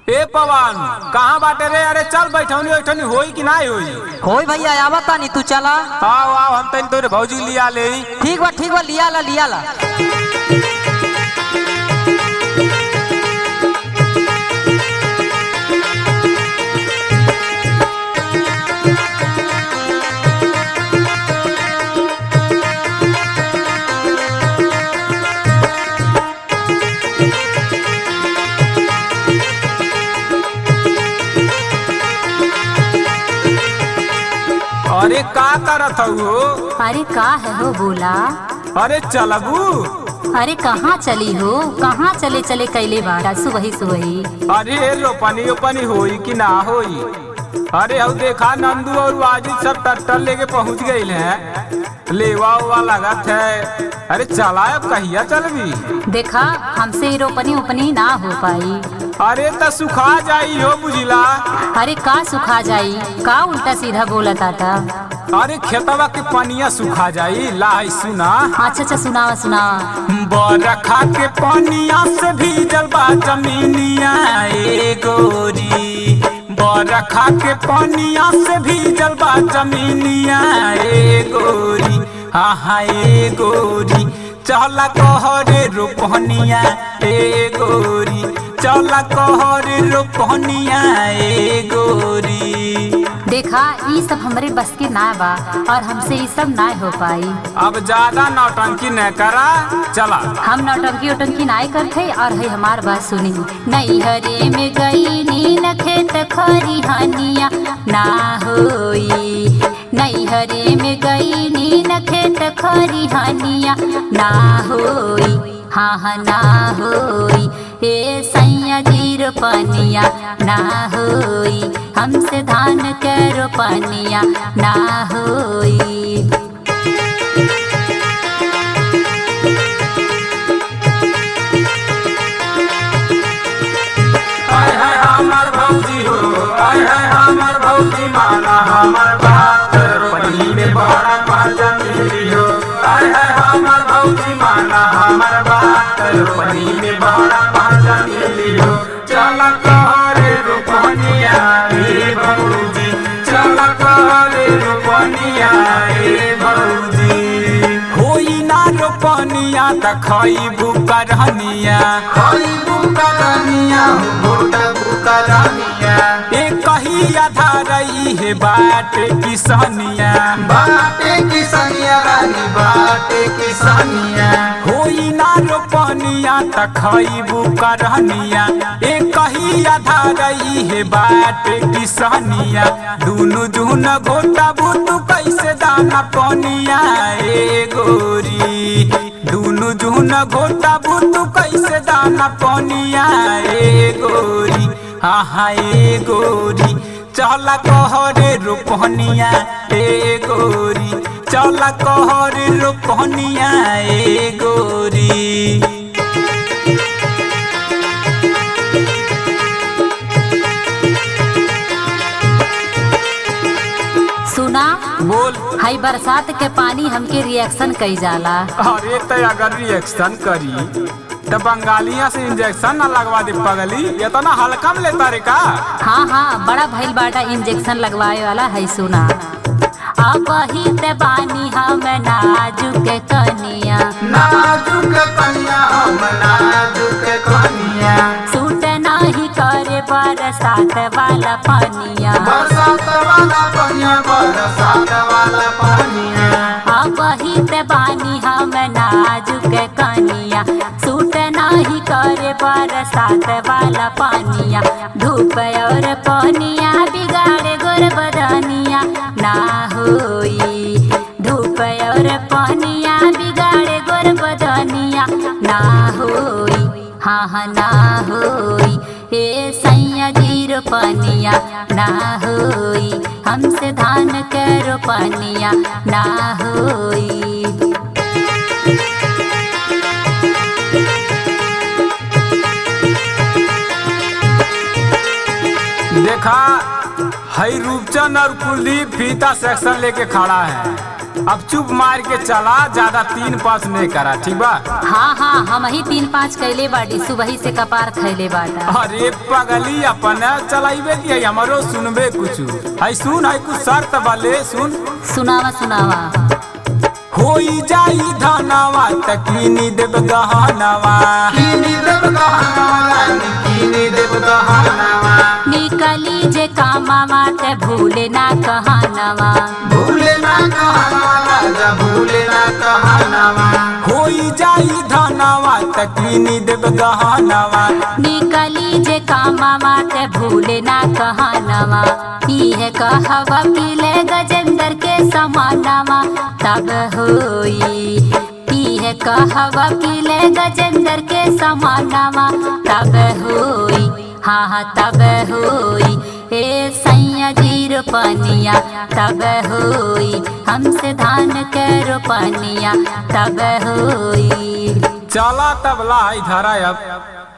ए पवन कहाँ बाटे रे? अरे चल बैठौनी बैठौनी होई कि ना होई? होई भैया आवता नहीं, तू चला। आओ आओ हम तनी तोरे भौजी लिया ले। ठीक बा लिया ला। अरे का करत हो? अरे का है हो बोला? अरे चलबू? अरे कहाँ चली हो? कहाँ चले चले कैले बाड़ा सुबही? अरे रोपनी ओपनी होई कि ना होई? अरे अब देखा नंदू और वाजिद सब ट्रैक्टर लेके पहुँच गए हैं, लेवा उवा लगत है। अरे चला अब कहिया चलबी? देखा हमसे ही रोपनी उपनी ना हो पाई। अरे तो सुखा जाई हो बुझिला। अरे का सुखा जाई? का उल्टा सीधा बोला ताता? अरे खेतवा के पनिया सुखा जाई। लाई सुना। अच्छा सुनावा। बरखा के पनिया से भीजल बा जमीनिया ए गोरी। बरखा के पनिया से भीजल बा जमीनिया ए गोरी। हाँ ए गोरी चला कहरे रोपनिया ए गोरी। चला कहरे रोपनिया ए गोरी। देखा ये सब हमारे बस के ना बा और हमसे ये सब ना हो पाई। अब ज्यादा नौटंकी न करा, चला। हम नौटंकी उटंकी ना करते और है हमार बात सुनी। नैहरे में गई नीन खेत खरिहानिया ना होई। नैहरे में गई नीन खेत खरिहानिया ना होई। हाँ ना होई। ए सैया जी रोपनिया ना होई। हमसे धान के रोपनिया ना होई। आय हाय हमर भौजी हो, आय हाय हमर भौजी माना हमर बात। रोपनी में बड़ा मजा मिली हो। आय हाय हमर भौजी माना हमर बात। रोपनी में बड़ा मजा मिली हो। चला कहरे रोपनिया ए भौजी। चला कहरे रोपनिया ए भौजी। होई ना रोपनिया त खइबू करहनिया। खइबू करहनिया ए कही आधारई है बाटे किसनिया। बाटे किसनिया रानी बाटे किसनिया। होई ना रोपनिया त खइबू करहनिया। ए कही आधारई है बाटे किसनिया। दुनु जुन घोटा बुतु कैसे दाना पनिया ए गोरी। दुनु जुन घोटा बुतु कैसे दाना पनिया ए गोरी। हाँ ए गोरी चला कहरे रोपनिया ए गोरी। चला कहरे रोपनिया ए गोरी। सुना बोल। हाई बरसात के पानी हमके रिएक्शन कई जाला। अरे तो अगर रिएक्शन करी तो बंगालिया से इंजेक्शन न लगवा दे पगली। ये तो ना हल्का में लेता रे का? हाँ बड़ा भइल बाटा इंजेक्शन लगवाए वाला है। सुना अब ही ते बानी हम नाजुक कनिया। नाजुक कनिया हम नाजुक कनिया। सूट नहीं करे बरसात वाला पनिया। बरसात वाला पनिया बरसात वाला पनिया। अब ही ते बानी हम नाजुक कनिया। सूट नहीं करे बरसात वाला पनिया। धूप और पनिया बिगाड़े गोर बदनिया ना होई। धूप और पनिया बिगाड़े गोर बदनिया ना होई। हाँ ना होई। ए सैया जी रोपनिया ना होई। हमसे धान के रोपनिया ना होई। देखा हई रूपचंद और कुलदीप फीता सेक्शन लेके खड़ा है। अब चुप मार के चला, ज्यादा 3-5 नहीं करा, ठीक बा? हाँ हाँ, हम ही 3-5 कैले बाटी, सुबह से कपार खैले बाटा। अरे पगली अपन चलाइबे की हमारो सुनबे कुछ है, सुन है कुछ शर्त वाले सुन। सुनावा सुनावा। होई जाई धनवा तकीनी देव गहनवा, कीनी देव गहनवा, कीनी देव गहनवा। निकली जे कामवा ते भूले ना कहनवा, भूले ना कहनवा, जा भूले ना कहनवा। होई जाई धनवा तकीनी देव गहनवा, निकली जे कामवा ते भूले ना कहनवा। इहे कहवा पीले गजेंद्र के समानवा तब होई, इहे कहवा पीले गजेंद्र के समानवा तब होई, हाँ हाँ तब होई। ए सैया जी रोपनिया तब होई, हमसे धान के रोपनिया तब होई। चला तबला धरा अब।